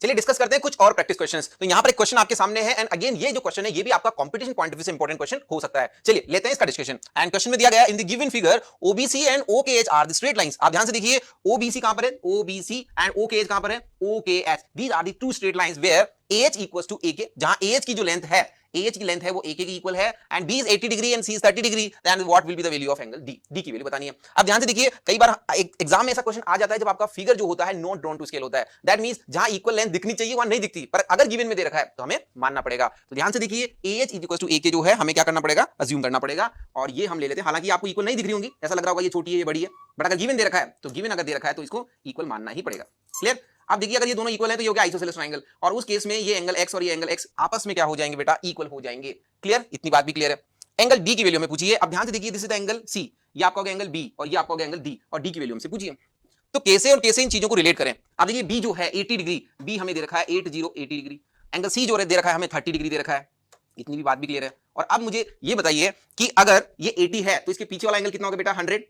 चलिए डिस्कस करते हैं कुछ और प्रैक्टिस क्वेश्चंस। तो यहां पर एक क्वेश्चन आपके सामने है एंड अगेन ये जो क्वेश्चन है ये भी आपका कंपटीशन पॉइंट ऑफ व्यू से इंपॉर्टेंट क्वेश्चन हो सकता है। चलिए लेते हैं इसका डिस्कशन। एंड क्वेश्चन में दिया गया in the given figure OBC and OKH are the straight lines. आप ध्यान से देखिए ओबीसी कहां पर है, ओबीसी एंड ओकेएच कहां पर है, OKH. These are the two straight lines where AH equals to AK, जहां AH की जो लेंथ है, AH की लेंथ है वो AK की इक्वल है and B is 80 degree and C is 30 degree, then what will be the value of angle D? D की वैल्यू बतानी है। अब ध्यान से देखिए कई बार एग्जाम में ऐसा क्वेश्चन आ जाता है जब आपका फिगर जो होता है नॉट ड्रॉन टू स्केल होता है। दैट मींस जहां इक्वल लेंथ दिखनी चाहिए वहां नहीं दिखती, पर अगर गिवन में दे रखा है तो हमें मानना पड़ेगा। तो ध्यान से देखिए AH इक्वल्स टू AK जो है हमें क्या करना पड़ेगा, अज्यूम करना पड़ेगा और ये हम ले लेते हैं। हालांकि आपको इक्वल नहीं दिख रही होंगी, ऐसा लग रहा होगा ये छोटी है ये बड़ी है, बट अगर गिवन दे रखा है तो गिवन अगर दे रखा है तो इसको इक्वल मानना ही पड़ेगा। क्लियर? अब देखिए अगर ये दोनों इक्वल है तो ये हो गया आइसोसेलेस ट्रायंगल और उस केस में ये एंगल x और ये एंगल x आपस में क्या हो जाएंगे बेटा, इक्वल हो जाएंगे। क्लियर? इतनी बात भी क्लियर है। एंगल D की वैल्यू में पूछिए। अब ध्यान से देखिए this is the angle C, ये आपका होगा एंगल B और ये आपका होगा एंगल D और D की वैल्यू हमसे पूछिए। तो कैसे और कैसे इन चीजों को रिलेट करें। अब देखिए B जो है 80 डिग्री, B हमें दे रखा है 80 डिग्री, एंगल C जो दे रखा है हमें 30 डिग्री दे रखा है। इतनी भी बात भी क्लियर है। और अब मुझे ये बताइए कि अगर ये 80 है तो इसके पीछे वाला एंगल कितना होगा बेटा, 100।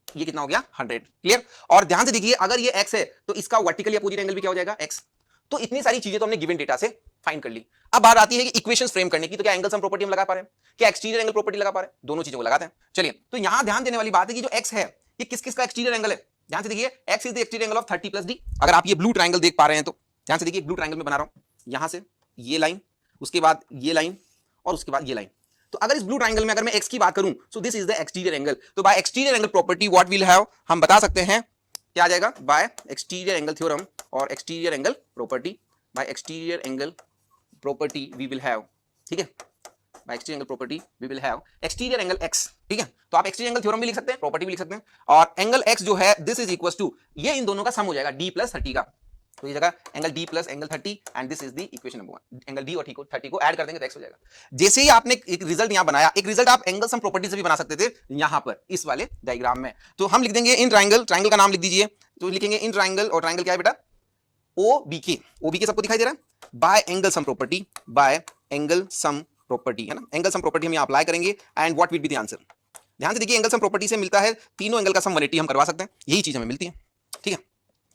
ये कितना हो गया, 100। क्लियर? और ध्यान से देखिए अगर ये x है तो इसका वर्टिकल या अपोजिट एंगल भी क्या हो जाएगा, x। तो इतनी सारी चीजें तो हमने गिवन डेटा से फाइंड कर ली। अब बात आती है कि इक्वेशंस फ्रेम करने की। तो क्या एंगल सम प्रॉपर्टी हम लगा पा रहे हैं, क्या एक्सटीरियर एंगल प्रॉपर्टी लगा पा रहे हैं, दोनों चीजों को लगाते हैं। चलिए तो यहां ध्यान देने वाली बात है कि जो x है ये किस किस का एक्सटीरियर एंगल है। ध्यान से देखिए x is the exterior angle of 30 plus d। अगर आप ये ब्लू ट्रायंगल देख पा रहे हैं तो ध्यान से देखिए ब्लू ट्रायंगल में बना रहा हूं, यहां से ये लाइन, उसके बाद ये लाइन और उसके बाद ये लाइन। तो अगर इस ब्लू ट्रायंगल में अगर मैं x की बात करूं so this is the exterior angle. तो by exterior angle property what will have, हम बता सकते हैं क्या आ जाएगा, बाय एक्सटीरियर एंगल थ्योरम और exterior angle property, by exterior angle property we will have, ठीक है, by exterior angle property we will have exterior angle x। ठीक है, तो आप एक्सटीरियर एंगल थ्योरम भी लिख सकते हैं, प्रॉपर्टी भी लिख सकते हैं। और एंगल x जो है दिस इज इक्वल्स टू, ये इन दोनों का सम हो जाएगा d प्लस 30 का। तो ये जगह angle d plus angle 30 and this is the equation number 1। Angle d और 30 को ऐड कर देंगे तो x हो जाएगा। जैसे ही आपने एक रिजल्ट यहां बनाया, एक रिजल्ट आप एंगल सम प्रॉपर्टी से भी बना सकते थे यहां पर इस वाले डायग्राम में। तो हम लिख देंगे इन ट्रायंगल, ट्रायंगल का नाम लिख दीजिए। तो लिखेंगे इन ट्रायंगल, और ट्रायंगल क्या है बेटा, OBK। OBK सबको दिखाई दे रहा है, bye angle sum property, bye angle sum property, है ना। एंगल सम प्रॉपर्टी हम यहां अप्लाई करेंगे and what will be the answer. ध्यान से देखिए एंगल सम प्रॉपर्टी से मिलता है तीनों एंगल का सम 180 हम करवा सकते हैं, यही चीज हमें मिलती है। ठीक है,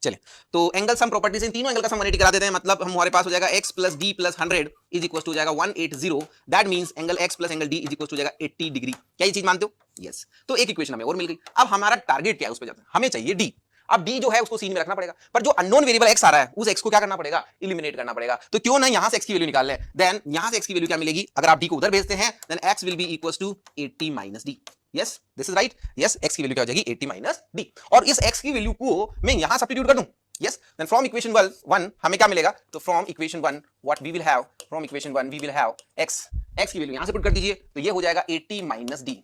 चलिए तो एंगल सम प्रॉपर्टी से तीनों एंगल का सम 180 करा देते हैं। मतलब हमारे पास हो जाएगा x plus d plus 100 is equal to हो जाएगा 180। That means angle x plus angle d is equal to हो जाएगा 80 डिग्री। क्या ये चीज मानते हो? यस। तो एक इक्वेशन हमें और मिल गई। अब हमारा टारगेट क्या है, उस पे जाते हैं। हमें चाहिए d। अब d जो है उसको सीन में रखना पड़ेगा, पर जो अननोन वेरिएबल x आ रहा है उस x को क्या करना पड़ेगा, एलिमिनेट करना पड़ेगा। तो क्यों ना यहां से x की वैल्यू निकाल लें। देन यहां से x की वैल्यू क्या मिलेगी, अगर आप d को उधर भेजते हैं then x will be equals to 80 minus d। Yes, this is right. Yes, x की वैल्यू क्या हो जाएगी, 80 माइनस d। और इस x की वैल्यू को मैं यहां सब्स्टिट्यूट कर दूं। Yes, then from equation 1 हमें क्या मिलेगा, तो from equation 1 what we will have, from equation 1 we will have x की वैल्यू यहां से पुट कर दीजिए तो ये हो जाएगा 80 माइनस d।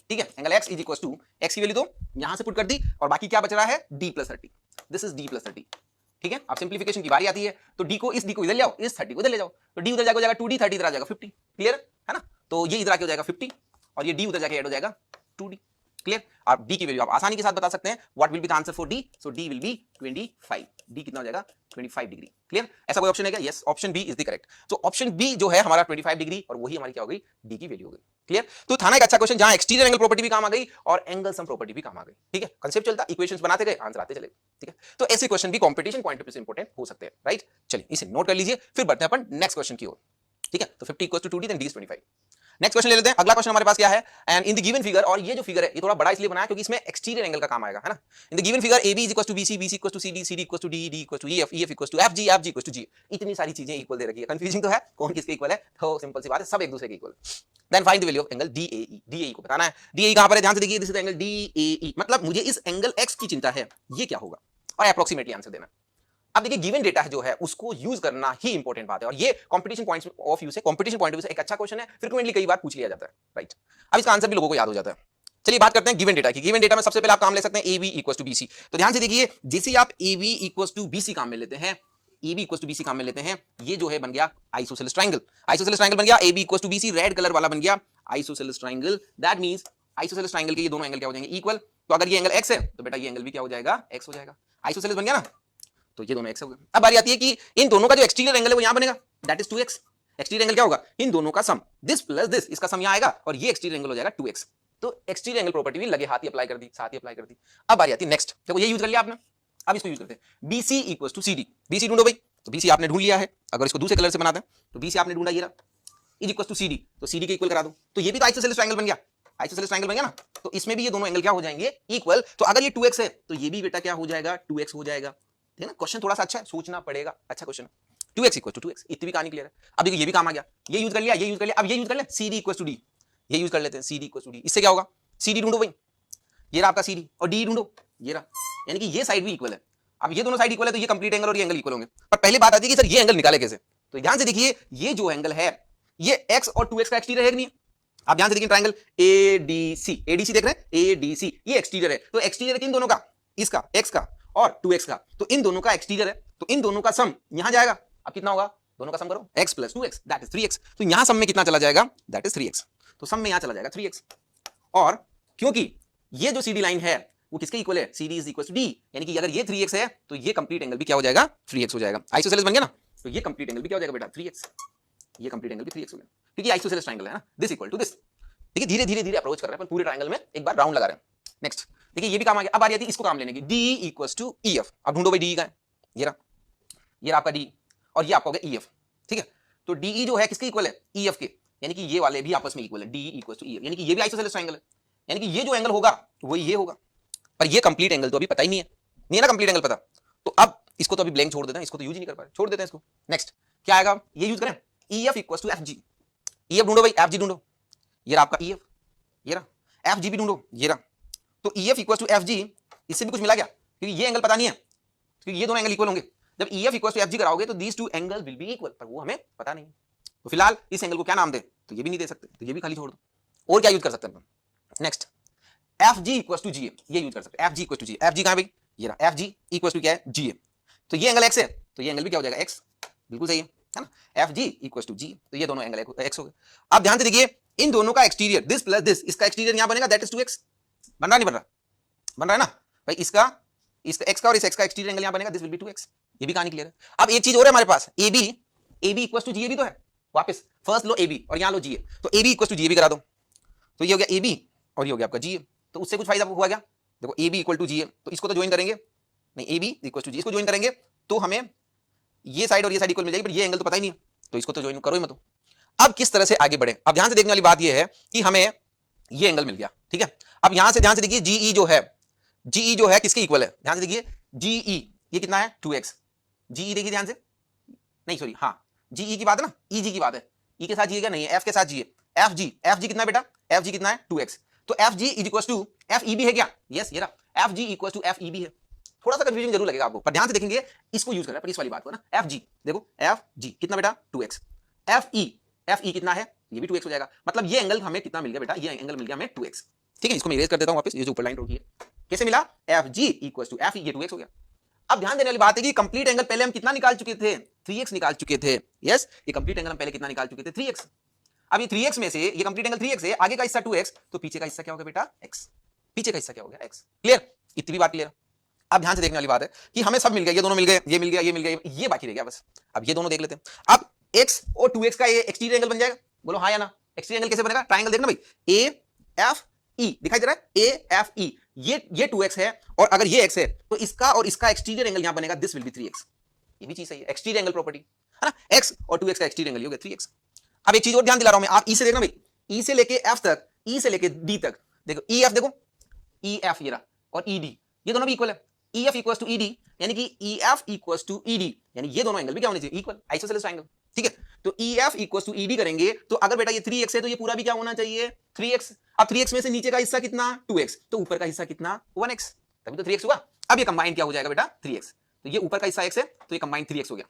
ठीक है, angle x is equal to x की वैल्यू तो यहां से पुट कर दी और बाकी क्या बच रहा है, d plus 30। This is d plus 30। ठीक है, अब सिंप्लीफिकेशन की बारी आती है। तो d को इधर ले जाओ, इस 30 को इधर ले जाओ, तो d उधर जाके हो जाएगा 2d, 30 इधर आ जाएगा 50। क्लियर है ना। तो ये इधर आके हो जाएगा 50 और ये d उधर जाके ऐड हो जाएगा 2d। क्लियर। आप d की वैल्यू आप आसानी के साथ बता सकते हैं। What will be the answer for d, so d will be 25। d कितना हो जाएगा, 25 डिग्री। क्लियर, ऐसा कोई ऑप्शन है क्या? Yes, option B is the correct. तो ऑप्शन बी जो है हमारा 25 डिग्री और वही हमारी क्या हो गई, d की वैल्यू हो गई। क्लियर। तो था ना एक अच्छा क्वेश्चन जहां एक्सटीरियर एंगल प्रॉपर्टी भी काम आ गई और एंगल सम प्रॉपर्टी भी काम आ गई। ठीक है, कांसेप्ट चलता, इक्वेशंस बनाते गए, आंसर आते चले। ठीक है, तो ऐसे क्वेश्चन भी कंपटीशन पॉइंट ऑफ व्यू से इंपॉर्टेंट हो सकते हैं। राइट, चलिए इसे नोट कर लीजिए, फिर बढ़ते हैं अपन नेक्स्ट क्वेश्चन की ओर। ठीक है, तो 50 equals to 2d then d is 25। Next question ले लेते हैं। अगला क्वेश्चन हमारे पास क्या है, and in the given figure, और ये जो फिगर है ये थोड़ा बड़ा इसलिए बनाया क्योंकि इसमें एक्सटीरियर एंगल का काम आएगा, है ना। In the given figure AB is equals to BC, BC equals to CD, CD equals to DE, D equals to EF, EF equals to FG, FG equals to G। इतनी सारी चीजें equal दे रखी है, कंफ्यूजिंग तो है कौन किसके equal है। तो सिंपल सी बात है, सब एक दूसरे के equal. Then find the value of angle DAE। DAE को बताना है। DAE कहां पर है, ध्यान से देखिए, दिस इज एंगल DAE। मतलब मुझे इस एंगल x की चिंता है, ये क्या होगा, और एप्रोक्सीमेटली आंसर देना। अब देखिए गिवन डेटा है जो है उसको यूज करना ही इंपॉर्टेंट बात है, और ये कंपटीशन पॉइंट ऑफ व्यू से, कंपटीशन पॉइंट ऑफ व्यू से एक अच्छा क्वेश्चन है, फ्रीक्वेंटली कई बार पूछ लिया जाता है। राइट, अब इसका आंसर भी लोगों को याद हो जाता है। चलिए बात करते हैं गिवन डेटा की। गिवन डेटा में सबसे पहले आप काम ले सकते हैं AB इक्वल्स टू BC। तो ध्यान से देखिए, जैसे आप AB इक्वल्स टू BC काम में लेते हैं, AB इक्वल्स टू BC काम में लेते हैं, ये जो है बन गया आइसोसेलेस ट्रायंगल। आइसोसेलेस ट्रायंगल बन गया, AB equals to BC red colour वाला बन गया isosceles triangle. That means isosceles triangle के ये दोनों एंगल क्या हो जाएंगे, इक्वल। तो अगर ये एंगल x है तो बेटा ये एंगल भी क्या हो जाएगा, x हो जाएगा। आइसोसेलेस बन गया ना, तो ये दोनों x हो गए। अब बारी आती है कि इन दोनों का जो एक्सटीरियर एंगल है वो यहां बनेगा, that is 2x। Exterior angle क्या होगा, इन दोनों का सम, दिस प्लस दिस, इसका सम यहां आएगा और ये एक्सटीरियर एंगल हो जाएगा 2x। तो एक्सटीरियर एंगल प्रॉपर्टी भी लगे हाथ ही अप्लाई कर दी, साथ ही अप्लाई कर दी। अब बारी आती है नेक्स्ट, देखो ये यूज कर लिया आपने, अब इसको यूज करते हैं। BC equals to CD। BC ढूंढो भाई, तो BC आपने ढूंढ लिया है। अगर इसको दूसरे कलर से बनाते हैं तो BC आपने ढूंढा, ये रहा, इज इक्वल टू CD, तो CD के इक्वल करा दो, तो ये भी तो आइसोसेलेस ट्रायंगल बन गया, आइसोसेलेस ट्रायंगल बन गया ना। तो इसमें भी ये दोनों एंगल क्या हो जाएंगे, इक्वल। तो अगर ये 2x है तो ये भी बेटा क्या हो जाएगा, 2x हो जाएगा। ठीक है ना, क्वेश्चन थोड़ा सा अच्छा है, सोचना पड़ेगा, अच्छा question. 2x equal to 2x, इतनी भी कहानी क्लियर है। अब देखो ये भी काम आ गया, ये यूज कर लिया, ये यूज कर लिया, अब ये यूज कर ले, CD इक्वल टू D, ये यूज कर लेते हैं, CD इक्वल टू D। इससे क्या होगा, CD ढूंढो भाई, ये रहा आपका CD, और D ढूंढो, ये रहा, यानी कि ये साइड भी इक्वल है। अब ये दोनों साइड इक्वल है तो ये कंप्लीट एंगल और ये एंगल इक्वल होंगे। पर पहले बात आती है कि सर ये एंगल निकाले कैसे, तो ध्यान से देखिए, ये जो एंगल है ये x और 2x का एक्सटीरियर है कि नहीं। आप ध्यान से देखिए, ट्रायंगल ADC, ADC देख रहे हैं, ADC ये एक्सटीरियर है, तो एक्सटीरियर किन दोनों का, इसका x का और 2x का, तो इन दोनों का एक्सटीरियर है, तो इन दोनों का सम यहां जाएगा। अब कितना होगा, दोनों का सम करो, x plus 2x that is 3x, तो यहां सम में कितना चला जाएगा, दैट इज 3x, तो सम में यहां चला जाएगा 3x। और क्योंकि ये जो CD लाइन है वो किसके इक्वल है, CD is equal to D, यानी कि अगर ये 3x है तो ये कंप्लीट एंगल भी क्या हो जाएगा, 3x हो जाएगा। आइसोसेलेस बन गया ना, तो ये कंप्लीट एंगल भी क्या हो जाएगा बेटा, 3x, ये कंप्लीट एंगल भी 3x हो गया, क्योंकि आइसोसेलेस ट्रायंगल है ना, दिस इक्वल टू दिस। देखिए धीरे धीरे धीरे अप्रोच कर रहे हैं अपन पूरे ट्रायंगल में, एक बार राउंड लगा रहे हैं। नेक्स्ट देखिए ये भी काम आ गया। अब आ रही है इसको काम लेने की, D इक्वल टू EF। अब ढूंढो भाई D का है, ये रहा आपका D, और ये आपका हो गया EF। ठीक है, तो DE जो है किसके इक्वल है, EF के, यानी कि ये वाले भी आपस में इक्वल है, D इक्वल टू EF, यानी कि ये भी आइसोसेलेस ट्रायंगल है, यानी कि ये जो एंगल होगा वो ये होगा। पर ये कंप्लीट एंगल तो अभी पता ही नहीं है, नहीं है ना कंप्लीट एंगल पता, तो अब इसको तो अभी ब्लैंक छोड़ देते हैं, इसको तो यूज ही नहीं कर पाए, छोड़ देते हैं इसको। नेक्स्ट क्या आएगा, ये यूज करें, EF equal to FG। EF ढूंढो भाई, FG ढूंढो, ये रहा आपका EF, ये रहा, FG भी ढूंढो, ये रहा, तो EF इक्वल टू FG, इससे भी कुछ मिला क्या, क्योंकि ये एंगल पता नहीं है, क्योंकि ये दोनों एंगल इक्वल होंगे। जब EF इक्वल टू FG कराओगे तो these two angle will be equal, पर वो हमें पता नहीं, तो फिलहाल इस एंगल को क्या नाम दे, तो ये भी नहीं दे सकते, तो ये भी खाली छोड़ दो। और क्या यूज कर सकते हैं, next FG equal to GA, ये यूज कर सकते हैं, FG equal to GA। FG कहां है भाई, ये रहा, FG इक्वल टू क्या है, GA, तो ये एंगल x है, तो ये एंगल भी क्या हो जाएगा, x, बिल्कुल सही है ना, FG इक्वल टू G, तो ये दोनों एंगल x हो गए। अब ध्यान से देखिए, इन दोनों का एक्सटीरियर दिस प्लस दिस, इसका एक्सटीरियर यहां बनेगा, दैट इज 2x, बन रहा नहीं बन रहा, बन रहा है ना भाई, इसका x का और इस x का एक्सटीरियर एंगल यहां बनेगा, दिस विल बी 2x, ये भी कहानी क्लियर है। अब एक चीज और है हमारे पास, AB इक्वल टू GA भी तो है, वापस फर्स्ट लो AB और यहां लो GA, तो AB इक्वल टू GA भी करा दो, तो ये हो गया AB और ये हो गया आपका GA, तो उससे कुछ फायदा हुआ क्या, देखो AB इक्वल टू GA, तो इसको तो ज्वाइन करेंगे, नहीं AB इक्वल टू G, इसको ज्वाइन करेंगे तो हमें ये साइड और ये साइड इक्वल मिल जाएगी, पर ये एंगल तो पता ही नहीं है, तो इसको तो ज्वाइन करो ही मत। अब किस तरह से आगे बढ़े, अब ध्यान से देखने वाली बात ये है कि हमें ये एंगल मिल गया, ठीक है। अब यहां से ध्यान से देखिए, GE जो है किसके इक्वल है, ध्यान से देखिए, GE ये कितना है, 2x, GE देखिए ध्यान से, नहीं सॉरी, हाँ GE की बात है ना, EG की बात है, E के साथ GE क्या नहीं है, F के साथ GE, FG कितना बेटा, FG कितना है 2x, तो FG is equal to FEB है क्या, यस ये रहा, FG इक्वल टू FEB है। थोड़ा सा कंफ्यूजन जरूर लगेगा आपको, पर ध्यान से देखेंगे, इसको यूज कर रहा है पर इस वाली बात को ना, FG देखो, FG कितना बेटा 2x, FE कितना है, ये भी 2x हो जाएगा, मतलब ये एंगल हमें कितना मिल गया बेटा, ये एंगल मिल गया हमें 2x। ठीक है, इसको मैं इरेज कर देता हूं वापस, ये जो ऊपर लाइन होगी है, कैसे मिला, FG इक्वल टू FE, ये 2x हो गया। अब ध्यान देने वाली बात है कि कंप्लीट एंगल पहले हम कितना निकाल चुके थे, 3x निकाल चुके थे, यस, ये कंप्लीट एंगल हम पहले कितना निकाल चुके थे, 3x। अब ये 3x में से ये कंप्लीट एंगल 3x है, आगे का हिस्सा 2x, तो पीछे का हिस्सा क्या होगा बेटा, x, पीछे का हिस्सा क्या हो गया, x। क्लियर, इतनी भी बात क्लियर। अब ध्यान से देखने वाली बात है कि हमें सब मिल गया, ये दोनों मिल गए, ये मिल गया, ये मिल गया, ये बाकी रह गया बस। अब ये दोनों देख लेते हैं। अब x और 2x का ये एक्सटीरियर एंगल बन जाएगा, बोलो हाँ या ना। एक्सटीरियर एंगल कैसे बनेगा, ट्रायंगल देखना भाई, AFE दिखाई दे रहा है, AFE, ये 2x है और अगर ये x है तो इसका और इसका एक्सटीरियर एंगल यहां बनेगा, दिस विल बी 3x। ये भी चीज सही है, एक्सटीरियर एंगल प्रॉपर्टी है ना, x और 2x का एक्सटीरियर एंगल हो गया 3x। अब एक चीज और ध्यान दिला रहा हूं मैं, आप ई से देखना भाई, ई से लेके f तक, ई से लेके d तक, देखो EF देखो, EF ये रहा और ED, ये दोनों भी इक्वल है, EF इक्वल्स टू ED, यानी कि EF इक्वल्स टू ED, यानी ये दोनों एंगल भी क्या होने चाहिए, इक्वल, आइसोसेलेस ट्रायंगल। ठीक है, तो EF इक्वल्स टू ED करेंगे तो अगर बेटा ये 3x है तो ये पूरा भी क्या होना चाहिए, 3x। अब 3x में से नीचे का हिस्सा कितना, 2x, तो ऊपर का हिस्सा कितना, 1x, तभी तो 3x हुआ। अब ये कंबाइन क्या हो जाएगा बेटा, 3x, तो ये ऊपर का हिस्सा x है तो ये कंबाइन 3x हो गया।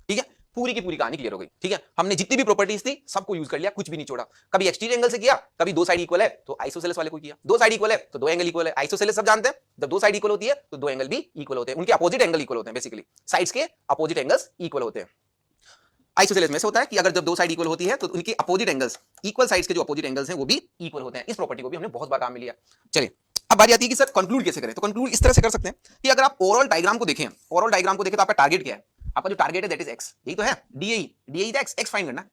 ठीक है, पूरी की पूरी कहानी क्लियर हो गई। ठीक है, हमने जितनी भी प्रॉपर्टीज थी सबको यूज कर लिया, कुछ भी नहीं छोड़ा। कभी एक्सटीरियर एंगल से किया, कभी दो साइड इक्वल है तो आइसोसेलेस वाले को किया, दो साइड इक्वल है तो दो एंगल इक्वल है। आइसोसेलेस सब जानते हैं, जब दो साइड इक्वल होती है तो दो एंगल भी इक्वल होते हैं, उनके अपोजिट एंगल इक्वल होते हैं, बेसिकली साइड्स के अपोजिट एंगल्स इक्वल होते हैं। आइसोसेलेस में से होता है कि अगर जब दो साइड इक्वल होती है तो उनके अपोजिट एंगल्स, इक्वल साइड्स के जो अपोजिट एंगल्स हैं वो भी इक्वल होते हैं। इस प्रॉपर्टी को भी हमने बहुत बार काम में लिया। चलिए अब बारी आती है कि सर कंक्लूड कैसे करें। तो कंक्लूड इस तरह से कर सकते हैं कि अगर आप ओवरऑल डायग्राम को देखें, ओवरऑल डायग्राम को देखें तो आपका टारगेट क्या है, आपका जो टारगेट है दैट इज x, यही तो है, DAE था x फाइंड करना।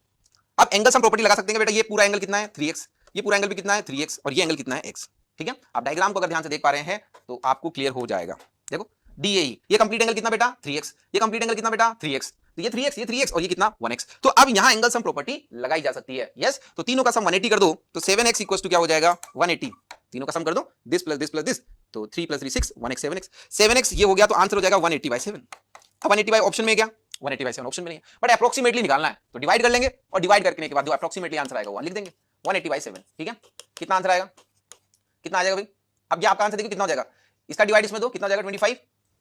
अब एंगल हम प्रॉपर्टी लगा सकते हैं बेटा, ये पूरा एंगल कितना है 3x, ये पूरा एंगल भी कितना है 3x और ये एंगल कितना है x। ठीक है, आप डायग्राम को अगर ध्यान से देख पा रहे हैं तो आपको क्लियर हो जाएगा। देखो DAE, ये कंप्लीट एंगल कितना बेटा 3x, ये कंप्लीट एंगल कितना बेटा 3x, तो ये 3x और ये कितना 1x। तो अब यहां एंगल सम प्रॉपर्टी लगाई जा सकती है। यस, तो तीनों का सम 180 कर दो तो 7x इक्वल्स टू क्या हो जाएगा 180। तीनों का सम कर दो, this plus this plus this, तो 3 प्लस 3 6, 1x 7x, 7x ये हो गया तो आंसर हो जाएगा 180/7। अब 180 ऑप्शन में क्या 180/7 ऑप्शन में नहीं है, बट अप्रोक्सीमेटली निकालना है तो डिवाइड कर लेंगे और डिवाइड करने के बाद जो अप्रोक्सीमेटली आंसर आएगा वो लिख देंगे 180/7। ठीक है, कितना आंसर आएगा, कितना आ जाएगा भाई। अब ये आपका आंसर देखिए कितना हो जाएगा, इसका डिवाइड इसमें दो, कितना हो जाएगा 25।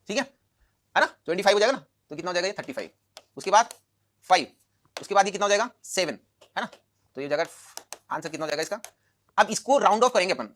ठीक है ना, 25 हो जाएगा ना, तो कितना हो जाएगा ये 35, उसके बाद 5, उसके बाद ये कितना हो जाएगा 7, है ना, तो ये हो जाएगा आंसर कितना हो जाएगा इसका। अब इसको राउंड ऑफ करेंगे अपन,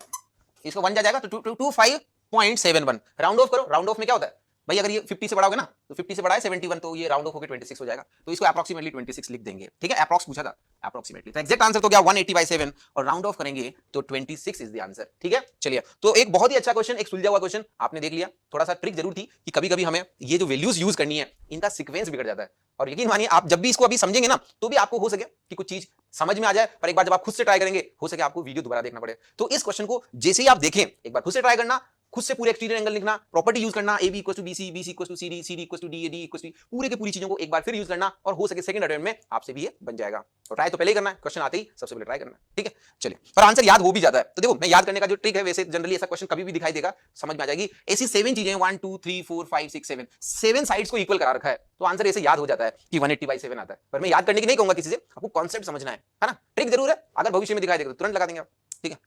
इसको 1 जाएगा तो 25.71 राउंड ऑफ करो। राउंड ऑफ में क्या होता है भाई, अगर ये 50 से बढ़ाओगे ना तो 50 से बढ़ाए 71, तो ये राउंड ऑफ होकर 26 हो जाएगा, तो इसको अप्रोक्सीमेटली 26 लिख देंगे। ठीक है, अप्रोक्स पूछा था, अप्रोक्सीमेटली, तो एग्जैक्ट आंसर तो क्या 180/7 और राउंड ऑफ करेंगे तो 26 इज द आंसर। ठीक है, चलिए, तो एक बहुत ही अच्छा क्वेश्चन, एक सुलझा हुआ क्वेश्चन आपने देख लिया। थोड़ा सा ट्रिक जरूर थी कि कभी कभी हमें ये जो वैल्यूज यूज करनी है इनका सीक्वेंस बिगड़ जाता है, और यकीन मानिए आप जब भी इसको अभी समझेंगे ना तो भी आपको हो सके कि कुछ चीज समझ में आ जाए, पर एक बार जब आप खुद से ट्राई करेंगे हो सके आपको वीडियो दोबारा देखना पड़े। तो इस क्वेश्चन को जैसे ही आप देखें एक बार खुद से ट्राई करना, खुद से पूरे एक्सटीरियर एंगल लिखना, प्रॉपर्टी यूज करना, A B equal to BC, BC equal to CD, CD equal to DA, D equal to पूरे के पूरी चीजों को एक बार फिर यूज करना, और हो सके सेकंड अटेम्प्ट में आपसे भी ये बन जाएगा। तो ट्राई तो पहले ही करना है, क्वेश्चन आते ही सबसे पहले ट्राई करना है। ठीक है, चलिए, पर आंसर याद हो भी जाता है। तो देखो, मैं याद करने का जो ट्रिक है, वैसे जनरली ऐसा क्वेश्चन कभी भी दिखाई देगा, समझ में आ जाएगी। ऐसी 7 चीजें 1 2 3 4 5 6 7 साइड्स को इक्वल करा रखा है, तो आंसर ऐसे याद हो जाता है कि 180/7 आता है। पर मैं याद करने की नहीं कहूंगा किसी से, आपको कॉन्सेप्ट समझना है ना। ट्रिक जरूर है, अगर भविष्य में दिखाई देगा तो तुरंत लगा देंगे आप। ठीक है,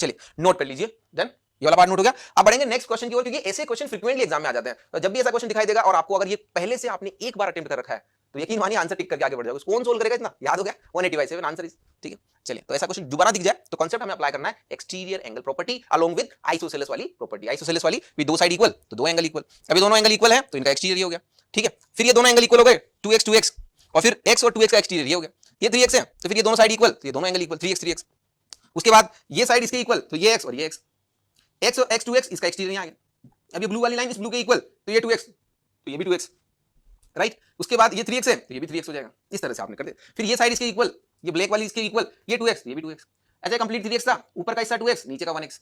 चलिए नोट कर लीजिए, डन, ये वाला पार्ट नोट हो गया। अब बढ़ेंगे नेक्स्ट क्वेश्चन की ओर, क्योंकि ऐसे क्वेश्चन फ्रीक्वेंटली एग्जाम में आ जाते हैं। तो जब भी ऐसा क्वेश्चन दिखाई देगा और आपको अगर ये पहले से आपने एक बार अटेम्प्ट कर रखा है तो यकीन मानिए आंसर टिक करके आगे बढ़ जाओगे। कौन सोल्व करेगा इतना, याद हो गया 180/7 आंसर इज। ठीक है, चलिए, तो ऐसा क्वेश्चन दोबारा दिख जाए तो कांसेप्ट हमें अप्लाई करना है exterior angle property along with isosceles वाली प्रॉपर्टी। आइसोसेलेस वाली भी दो साइड इक्वल तो दो एंगल इक्वल। अभी दोनों एंगल इक्वल है तो इनका एक्सटीरियर हो गया। ठीक है, फिर ये दोनों एंगल इक्वल हो गए 2x 2x, और फिर x और 2x का एक्सटीरियर ये हो गया। ये 3x है तो फिर ये दोनों साइड इक्वल, तो ये दोनों एंगल इक्वल 3x 3x। उसके बाद ये साइड इसके इक्वल तो ये x और ये x, x और x 2x इसका एक्सटीरियर आ गया। अब ये ब्लू वाली लाइन इस ब्लू के इक्वल तो ये 2x तो ये भी 2x, राइट। उसके बाद ये 3x है तो ये भी 3x हो जाएगा। इस तरह से आपने कर दिया। फिर ये साइड इसके इक्वल, ये ब्लैक वाली इसके इक्वल, ये 2x ये भी 2x। ऐसा कंप्लीट 3x था, ऊपर का हिस्सा 2x, नीचे का 1x।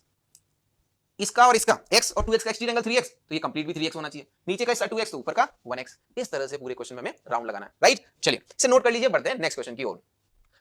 इसका और इसका x और 2x का एक्सटीरियर एंगल 3x, तो ये कंप्लीट भी 3x होना चाहिए। नीचे का हिस्सा 2x तो ऊपर का 1x। इस तरह से पूरे क्वेश्चन में हमें राउंड लगाना है, राइट। चलिए, इसे नोट कर लीजिए, बढ़ते हैं नेक्स्ट क्वेश्चन की ओर।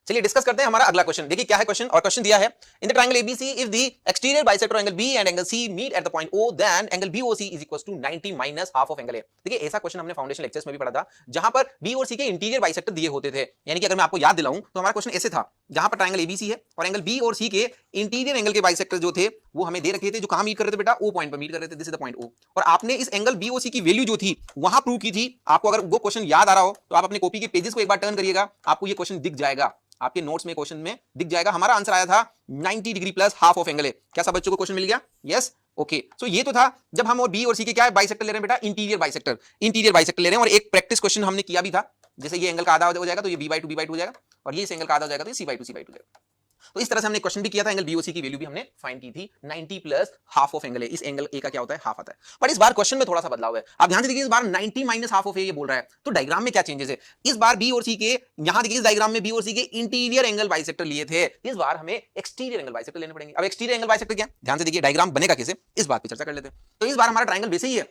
चलिए डिस्कस करते हैं हमारा अगला क्वेश्चन। देखिए क्या है क्वेश्चन, और क्वेश्चन दिया है in the triangle ABC if the exterior bisector angle B and angle C meet at the point O then angle BOC is equals to 90 minus half of angle A। देखिए ऐसा question हमने foundation lectures में भी पढ़ा था, जहां पर B और C के इंटीरियर बाइसेक्टर दिए होते थे। यानी कि अगर मैं आपको याद दिलाऊं तो हमारा क्वेश्चन ऐसे था, जहां पर ट्रायंगल ABC है और एंगल B और C के इंटीरियर एंगल के बाइसेक्टर जो थे वो हमें दे रखे थे, जो कहां मीट कर रहे थे बेटा, O पॉइंट पर मीट कर रहे थे। This is the point O, और आपने इस एंगल BOC की वैल्यू जो थी वहां प्रूव की थी। आपको अगर वो क्वेश्चन याद आ रहा हो तो आप अपनी कॉपी के पेजेस को एक बार टर्न करिएगा, आपको ये क्वेश्चन दिख जाएगा, आपके नोट्स में क्वेश्चन में दिख जाएगा। हमारा आंसर आया था 90 degree plus half of angle A. क्या सब बच्चों को क्वेश्चन मिल गया? Yes, okay. सो ये तो था जब हम और बी और सी के क्या है बाइसेक्टर ले रहे हैं बेटा, इंटीरियर बाइसेक्टर ले रहे हैं। और एक प्रैक्टिस क्वेश्चन हमने किया भी था, जैसे ये एंगल का आधा हो जाएगा तो ये b/2 हो जाएगा, और ये इस एंगल का आधा हो जाएगा तो ये c/2 हो जाएगा। तो इस तरह से हमने क्वेश्चन भी किया था, एंगल बीओसी की वैल्यू भी हमने फाइंड की थी 90 plus half of angle A. इस एंगल ए का क्या होता है, हाफ आता है। पर इस बार क्वेश्चन में थोड़ा सा बदलाव है, आप ध्यान से देखिए, इस बार 90 माइनस हाफ ऑफ ए ये बोल रहा है, तो डायग्राम में क्या चेंजेस है। इस बार बी और सी के, यहां देखिए इस डायग्राम में बी और सी के इंटीरियर एंगल बाइसेक्टर लिए थे, इस बार हमें एक्सटीरियर एंगल बाइसेक्टर लेने पड़ेंगे। अब एक्सटीरियर एंगल बाइसेक्टर क्या, ध्यान से देखिए डायग्राम बनेगा कैसे, इस बात पे चर्चा कर लेते हैं। तो इस बार हमारा ट्रायंगल वैसे ही है,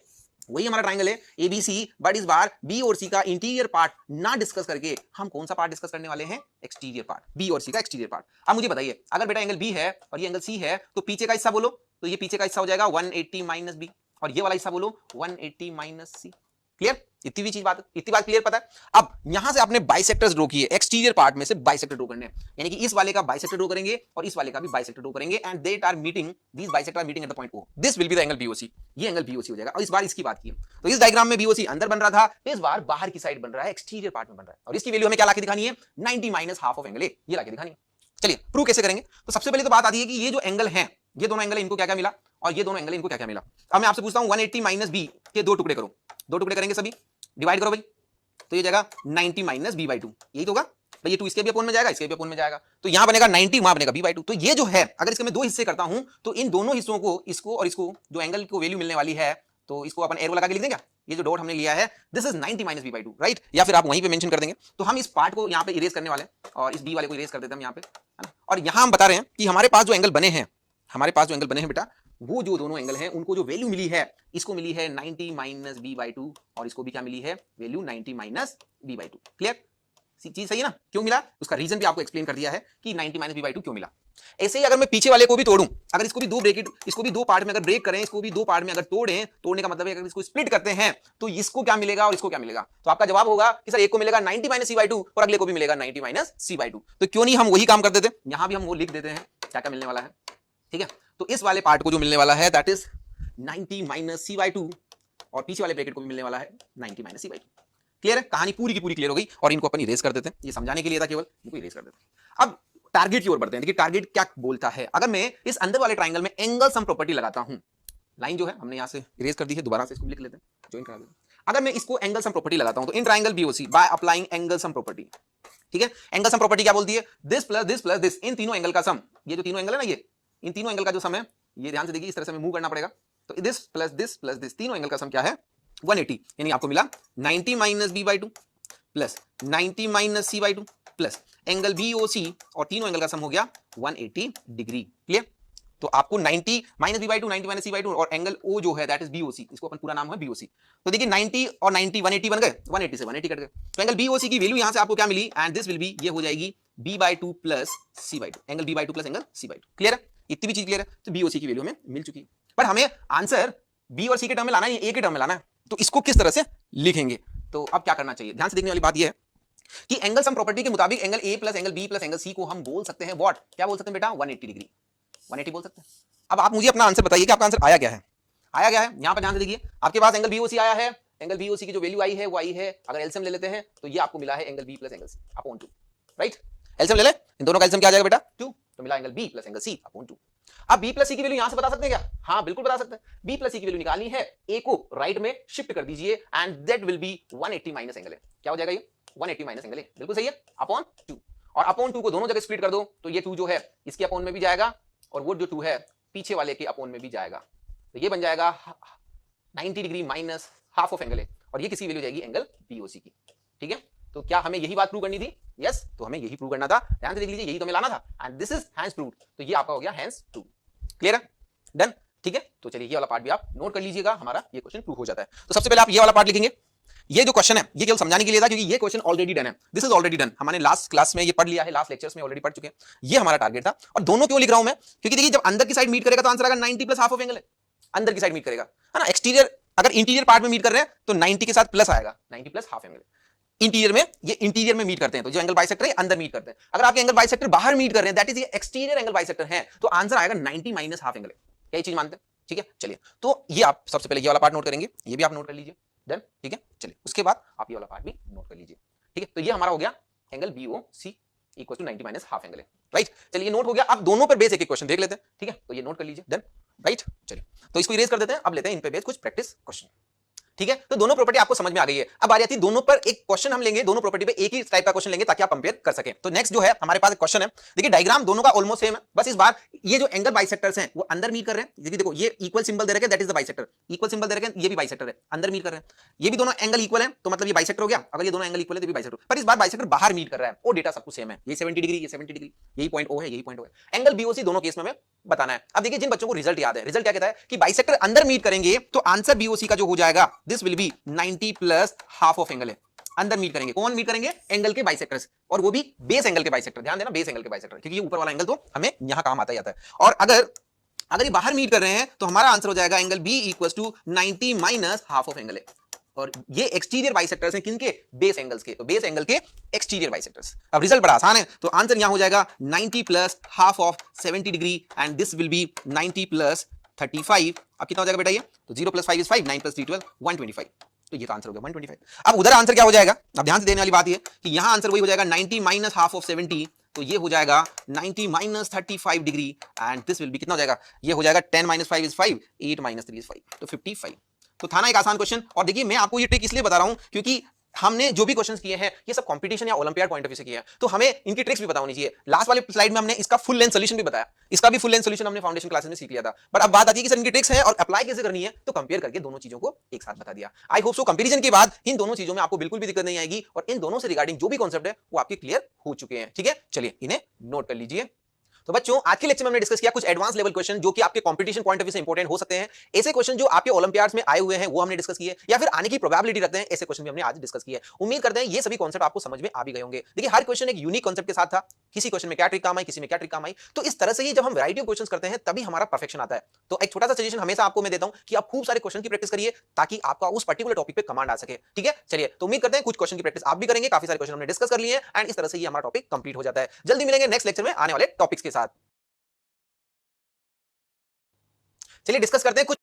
वही हमारा ट्रायंगल है ABC, बट इस बार बी और सी का इंटीरियर पार्ट ना डिस्कस करके हम कौन सा पार्ट डिस्कस करने वाले हैं, एक्सटीरियर पार्ट, बी और सी का एक्सटीरियर पार्ट। अब मुझे बताइए, अगर बेटा एंगल बी है और ये एंगल सी है, तो पीछे का हिस्सा बोलो, तो ये पीछे का हिस्सा हो जाएगा 180 माइनस बी, और ये वाला हिस्सा बोलो 180 माइनस सी। क्लियर, इतनी भी चीज बात, इतनी बात क्लियर पता है। अब यहां से आपने बाइसेक्टर्स ड्रॉ किए, एक्सटीरियर पार्ट में से बाइसेक्टर ड्रॉ करने हैं, यानी कि इस वाले का बाइसेक्टर ड्रॉ करेंगे और इस वाले का भी बाइसेक्टर ड्रॉ करेंगे, and they are meeting, these bisector are meeting at the point O, this will be the angle BOC. ये एंगल बीओसी हो जाएगा। और इस बार इसकी बात की, तो इस डायग्राम में बीओसी अंदर बन रहा था, तो इस बार बाहर की साइड बन रहा है, एक्सटीरियर पार्ट में बन रहा है, और इसकी वैल्यू हमें क्या लाके दिखानी है, 90 minus half of angle A, ये लाके दिखानी है। चलिए प्रूव कैसे करेंगे। तो सबसे पहले तो बात आती है कि ये जो एंगल है, ये दोनों एंगल इनको क्या क्या मिला, और ये दोनों एंगल इनको क्या क्या मिला। अब मैं आपसे पूछता हूं 180 माइनस बी के दो टुकड़े करो, दो टुकड़े करेंगे सभी, डिवाइड करो भाई, तो ये जाएगा 90 माइनस b/2, यही तो होगा भाई। ये 2 इसके भी अपोन में जाएगा, इसके भी अपोन में जाएगा, तो यहां बनेगा 90, वहां बनेगा b/2। तो ये जो है, अगर इसके मैं दो हिस्से करता हूं तो इन दोनों हिस्सों को, इसको और इसको, जो एंगल को वैल्यू मिलने वाली है, तो इसको अपन एरो लगा के लिख देंगे। ये जो डॉट हमने लिया है, this is 90 minus b/2, right, या फिर आप वहीं पे मेंशन कर देंगे। तो हम इस पार्ट को यहां पे इरेज करने वाले हैं, और इस b वाले को इरेज कर देते हैं हम यहां पे, है ना। और यहां हम बता रहे हैं कि हमारे पास जो एंगल बने हैं, हमारे पास जो एंगल बने हैं बेटा, वो जो दोनों एंगल हैं उनको जो वैल्यू मिली है, इसको मिली है 90 माइनस बी बाई टू, और इसको भी क्या मिली है value 90 minus B by two. Clear? चीज सही है ना? क्यों मिला उसका रीजन भी आपको एक्सप्लेन कर दिया है कि 90 माइनस बी बाई टू क्यों मिला। ऐसे ही अगर मैं पीछे वाले को भी तोड़ूं, अगर इसको भी दो ब्रेकेट, इसको भी दो पार्ट में अगर ब्रेक करें, इसको भी दो पार्ट में अगर तोड़ें, तोड़ने का मतलब है अगर इसको स्प्लिट करते हैं तो इसको क्या मिलेगा और इसको क्या मिलेगा। तो आपका जवाब होगा कि सर एक को मिलेगा 90 माइनस सी बाई टू और अगले को भी मिलेगा 90 माइनस सी बाई टू। तो क्यों नहीं हम वही काम कर देते, यहां भी हम वो लिख देते हैं क्या क्या मिलने वाला है। ठीक है, तो इस वाले पार्ट को जो मिलने वाला है that is 90 minus C by two, और पीछे वाले ब्रैकेट को भी मिलने वाला है 90 minus C by two. Clear है? कहानी पूरी की पूरी क्लियर हो गई, और इनको अपन इरेज कर देते हैं, ये समझाने के लिए था केवल, इनको इरेज कर देते हैं। अब टारगेट की ओर बढ़ते हैं। देखिए टारगेट क्या बोलता है, अगर मैं इस अंदर वाले ट्राइंगल में एंगल सम प्रॉपर्टी लगाता हूं, लाइन जो है हमने यहां से इरेज कर दी है, दोबारा से इसको लिख लेते हैं, ज्वाइन करा देते हैं। अगर मैं इसको एंगल सम प्रॉपर्टी लगाता हूं तो in triangle BOC by applying angle sum property, ठीक है, एंगल सम प्रॉपर्टी क्या बोलती है, this plus this plus this, इन तीनों एंगल का सम, ये जो तीनों एंगल है ना, ये इन तीनों एंगल का जो सम है, ये ध्यान से देखिए इस तरह से हमें मूव करना पड़ेगा, तो this plus this plus this, तीनों एंगल का सम क्या है 180, यानी आपको मिला 90 minus B by two plus 90 minus C by two plus angle BOC, और तीनों एंगल का सम हो गया 180 डिग्री। क्लियर? तो आपको 90 minus B by two, 90 minus C by two, और एंगल O जो है दैट इज BOC, इसको अपन पूरा नाम है BOC। तो देखिए 90 और 90 180 बन गए, 180 से 180 कट गए, तो एंगल BOC की वैल्यू यहां से आपको क्या मिली, एंड दिस विल बी, ये हो जाएगी B by two plus C by two, angle B by two plus angle C by two. Clear है? इतनी भी चीज क्लियर है? तो BOC की वैल्यू हमें मिल चुकी है, पर हमें आंसर B और C के टर्म में लाना है, A के टर्म में लाना है, तो इसको किस तरह से लिखेंगे। तो अब क्या करना चाहिए, ध्यान से देखने वाली बात यह है कि एंगल सम प्रॉपर्टी के मुताबिक angle A plus angle B plus angle C को हम बोल सकते हैं व्हाट, क्या बोल सकते हैं बेटा, 180 डिग्री, 180 बोल सकते हैं। अब आप मुझे अपना आंसर बताइए कि आपका आंसर आया क्या है, आया क्या है, यहां पर ध्यान से देखिए, आपके पास एंगल BOC आया है, एंगल BOC की जो वैल्यू आई है वो आई है, अगर एलसीएम ले लेते हैं तो ये आपको मिला है angle B plus angle C upon 2, right, LCM ले ले, इन दोनों का एलसीएम क्या आ जाएगा बेटा 2, तो मिला angle B plus angle C upon 2। अब B प्लस C की वैल्यू यहां से बता सकते हैं क्या, हाँ बिल्कुल बता सकते हैं, B प्लस C की वैल्यू निकालनी है, A को राइट में शिफ्ट कर दीजिए and that will be 180 minus angle है, क्या हो जाएगा ये 180 माइनस एंगल है, बिल्कुल सही है, अपॉन 2, और अपॉन 2 को दोनों जगह स्प्लिट कर दो तो ये 2 जो है इसके अपॉन में भी जाएगा, और वो जो 2 है पीछे वाले के अपॉन में भी जाएगा, तो ये बन जाएगा 90 degree minus half of angle है, और ये किसी वैल्यू जाएगी एंगल BOC की। ठीक है, तो क्या हमें यही बात प्रूव करनी थी, यस, तो हमें यही प्रूव करना था, ध्यान से देख लीजिए, यही तो हमें लाना था, and this is hence proved, तो ये आपका हो गया हैंस प्रूव। क्लियर है? डन? ठीक है, तो चलिए ये वाला पार्ट भी आप नोट कर लीजिएगा, हमारा ये क्वेश्चन प्रूव हो जाता है। तो सबसे पहले आप ये वाला पार्ट लिखेंगे, ये जो क्वेश्चन है ये केवल समझाने के लिए था, क्योंकि ये क्वेश्चन ऑलरेडी डन है, दिस इज ऑलरेडी डन, हमने लास्ट क्लास में ये पढ़ लिया है, लास्ट लेक्चर्स में ऑलरेडी पढ़ चुके हैं, ये हमारा टारगेट था। और दोनों क्यों लिख रहा हूं मैं, क्योंकि देखिए जब अंदर की साइड मीट करेगा तो आंसर आएगा 90 प्लस हाफ ऑफ एंगल है, अंदर की साइड मीट करेगा, है ना, एक्सटीरियर अगर इंटीरियर पार्ट में मीट कर रहे हैं तो 90 के साथ प्लस आएगा, 90 प्लस हाफ एंगल, इंटीरियर में, ये इंटीरियर में मीट करते हैं तो जो एंगल बाइसेक्टर है अंदर मीट करते हैं, अगर आपके एंगल बाइसेक्टर बाहर मीट कर रहे हैं दैट इज ये एक्सटीरियर एंगल बाइसेक्टर है, तो आंसर आएगा 90 माइनस हाफ एंगल, क्या ये चीज मानते हैं? ठीक है, चलिए, तो ये आप सबसे पहले ये वाला पार्ट नोट करेंगे, ये भी आप नोट कर लीजिए, डन, ठीक है, चलिए उसके बाद आप ये वाला पार्ट भी नोट कर लीजिए। ठीक है, तो ये हमारा हो गया angle BOC equal to 90 minus half angle है, राइट, चलिए नोट हो गया। अब दोनों पर बेस एक क्वेश्चन देख लेते हैं, ठीक है, तो ये नोट कर लीजिए, डन, राइट, चलिए तो इसको इरेज कर देते हैं, अब लेते हैं इन पे बेस कुछ प्रैक्टिस क्वेश्चन। ठीक है, तो दोनों प्रॉपर्टी आपको समझ में आ गई है, अब आ रही है दोनों पर एक क्वेश्चन हम लेंगे, दोनों प्रॉपर्टी पे एक ही टाइप का क्वेश्चन लेंगे ताकि आप कंपेयर कर सकें। तो नेक्स्ट जो है हमारे पास एक क्वेश्चन है, देखिए डायग्राम दोनों का ऑलमोस्ट सेम है, बस इस बार ये जो एंगल बाइसेक्टर्स हैं वो अंदर मीट कर रहे हैं, देखिए देखो ये इक्वल सिंबल दे रखे हैं that is the bisector, equal symbol दे रखे हैं, ये भी बाइसेक्टर है, अंदर मीट कर रहे हैं, ये भी दोनों एंगल इक्वल है तो मतलब ये बाइसेक्टर हो गया, अगर ये दोनों एंगल इक्वल है तो भी बाइसेक्टर, पर इस बार बाइसेक्टर बाहर मीट कर रहा है, और डेटा सब कुछ सेम है, ये 70 डिग्री, ये 70 डिग्री, यही पॉइंट O है, यही पॉइंट O है, एंगल BOC दोनों केस में हमें बताना है। अब देखिए जिन बच्चों को रिजल्ट याद है, रिजल्ट क्या कहता है कि बाइसेक्टर अंदर मीट करेंगे तो आंसर BOC का जो हो जाएगा this will B 90 plus half of angle है, अंदर मीट करेंगे, कौन मीट करेंगे, एंगल के बाइसेक्टर्स, और वो भी बेस एंगल के बाइसेक्टर, ध्यान देना बेस एंगल के बाइसेक्टर, क्योंकि ये ऊपर वाला एंगल तो हमें यहां काम आता ही आता है, और अगर ये बाहर मीट कर रहे हैं तो हमारा आंसर हो जाएगा angle B equal to 90 minus half of angle है, और ये एक्सटीरियर बाइसेक्टर्स हैं किनके, बेस एंगल्स के, तो बेस एंगल के एक्सटीरियर बाइसेक्टर्स। अब रिजल्ट बड़ा आसान है, तो आंसर यहां हो जाएगा 90 plus half of 70 degree and this will B 90 plus 35, अब कितना हो जाएगा बेटा ये, तो 0 प्लस 5 इज 5, 9 प्लस 3 12, 125, तो ये तो आंसर हो गया 125। अब उधर आंसर क्या हो जाएगा, अब ध्यान से देने वाली बात ये कि यहां आंसर वही हो जाएगा 90 माइनस हाफ ऑफ 70, तो ये हो जाएगा 90 minus 35 degree and this will B कितना हो जाएगा, ये हो जाएगा 10 माइनस 5 इज 5, 8 माइनस 3 इज 5, तो 55। तो था ना एक आसान क्वेश्चन, और देखिए मैं आपको ये ट्रिक इसलिए बता रहा हूं क्योंकि हमने जो भी क्वेश्चंस किए हैं ये सब कंपटीशन या ओलंपियाड पॉइंट ऑफ व्यू से किए हैं, तो हमें इनकी ट्रिक्स भी पता होनी चाहिए। लास्ट वाले स्लाइड में हमने इसका फुल लेंथ सॉल्यूशन भी बताया, इसका भी फुल लेंथ सॉल्यूशन हमने फाउंडेशन क्लासेस में सीख लिया था, बट अब बात आती है कि सर इनकी ट्रिक्स है और अप्लाई कैसे करनी है, तो कंपेयर करके दोनों चीजों को एक साथ बता दिया। आई होप सो कंपैरिजन के बाद इन दोनों चीजों में आपको बिल्कुल भी दिक्कत नहीं आएगी, और इन दोनों से रिगार्डिंग जो भी कॉन्सेप्ट है वो आपके क्लियर हो चुके हैं। ठीक है, चलिए इन्हें नोट कर लीजिए। तो बच्चों आज के लेक्चर में हमने डिस्कस किया कुछ एडवांस लेवल क्वेश्चन जो कि आपके कंपटीशन पॉइंट ऑफ व्यू से इंपॉर्टेंट हो सकते हैं। ऐसे क्वेश्चन जो आपके ओलंपियाड्स में आए हुए हैं वो हमने डिस्कस किए, या फिर आने की प्रोबेबिलिटी रखते हैं, ऐसे क्वेश्चन भी हमने आज डिस्कस किए। उम्मीद करते हैं ये सभी कॉन्सेप्ट आपको समझ में आ भी गए होंगे। देखिए हर क्वेश्चन एक यूनिक कॉन्सेप्ट के साथ था, किसी क्वेश्चन में क्या ट्रिक काम आई, किसी में क्या ट्रिक काम आई। तो इस तरह से ही जब हम वैरायटी ऑफ क्वेश्चंस करते हैं तभी हमारा परफेक्शन आता है। तो एक छोटा सा सजेशन हमेशा आपको मैं देता हूं कि आप खूब सारे क्वेश्चन की प्रैक्टिस करिए ताकि आपका उस पर्टिकुलर टॉपिक पे कमांड आ सके। ठीक है, चलिए तो उम्मीद करते हैं कुछ क्वेश्चन की प्रैक्टिस आप भी करेंगे। काफी सारे क्वेश्चन हमने डिस्कस कर लिए हैं एंड इस तरह से ये हमारा टॉपिक कंप्लीट हो जाता है। जल्दी मिलेंगे नेक्स्ट लेक्चर में आने वाले टॉपिक्स के साथ। चलिए डिस्कस करते हैं कुछ